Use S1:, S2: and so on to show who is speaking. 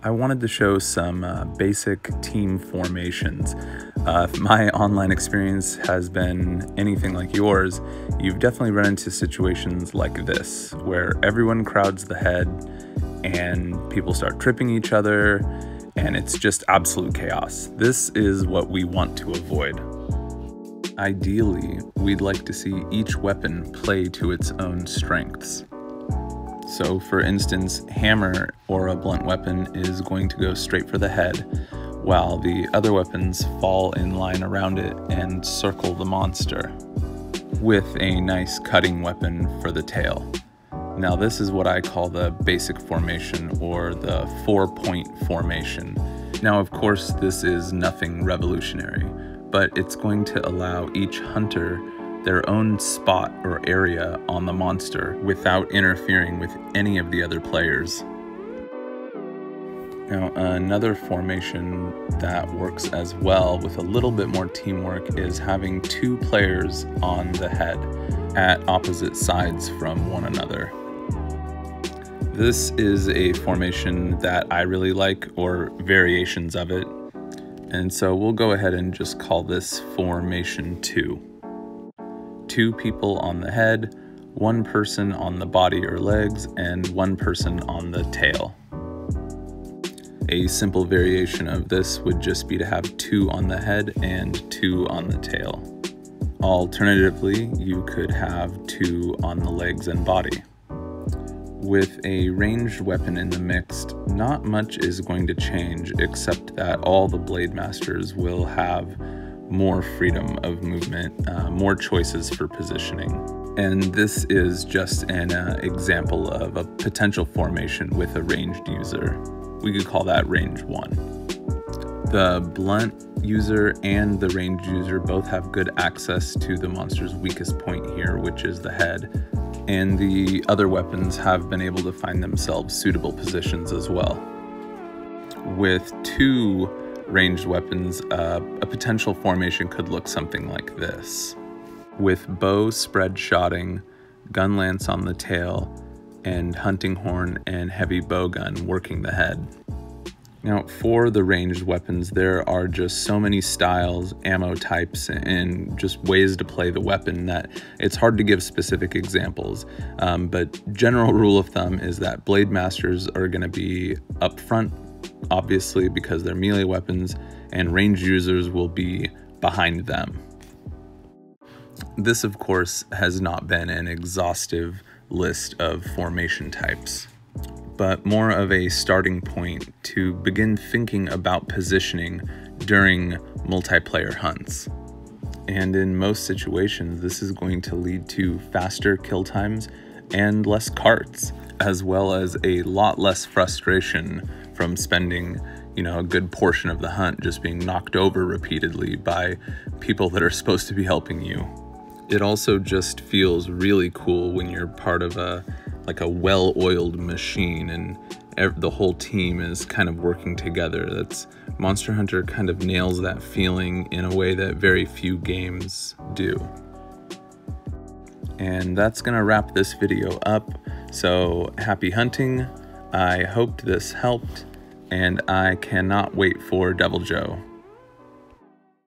S1: I wanted to show some basic team formations. If my online experience has been anything like yours, you've definitely run into situations like this, where everyone crowds the head and people start tripping each other, and it's just absolute chaos. This is what we want to avoid. Ideally, we'd like to see each weapon play to its own strengths. So for instance, hammer or a blunt weapon is going to go straight for the head, while the other weapons fall in line around it and circle the monster, with a nice cutting weapon for the tail. Now this is what I call the basic formation, or the 4-point formation. Now of course this is nothing revolutionary, but it's going to allow each hunter their own spot or area on the monster without interfering with any of the other players. Now, another formation that works as well with a little bit more teamwork is having 2 players on the head at opposite sides from one another. This is a formation that I really like, or variations of it, and so we'll go ahead and just call this Formation 2. 2 people on the head, 1 person on the body or legs, and 1 person on the tail. A simple variation of this would just be to have 2 on the head and 2 on the tail. Alternatively, you could have 2 on the legs and body. With a ranged weapon in the mix, not much is going to change, except that all the Blade Masters will have more freedom of movement, more choices for positioning. And this is just an example of a potential formation with a ranged user. We could call that range 1. The blunt user and the ranged user both have good access to the monster's weakest point here, which is the head, and the other weapons have been able to find themselves suitable positions as well. With 2 ranged weapons, a potential formation could look something like this, with bow spread shotting, gun lance on the tail, and hunting horn and heavy bow gun working the head. Now for the ranged weapons, there are just so many styles, ammo types, and just ways to play the weapon that it's hard to give specific examples, but general rule of thumb is that Blade Masters are going to be up front, obviously because they're melee weapons, and ranged users will be behind them. This of course has not been an exhaustive list of formation types, but more of a starting point to begin thinking about positioning during multiplayer hunts. And in most situations, this is going to lead to faster kill times and less carts, as well as a lot less frustration from spending, a good portion of the hunt just being knocked over repeatedly by people that are supposed to be helping you. It also just feels really cool when you're part of a well-oiled machine and the whole team is kind of working together. Monster Hunter kind of nails that feeling in a way that very few games do. And that's gonna wrap this video up. So happy hunting. I hoped this helped, and I cannot wait for Devil Joe.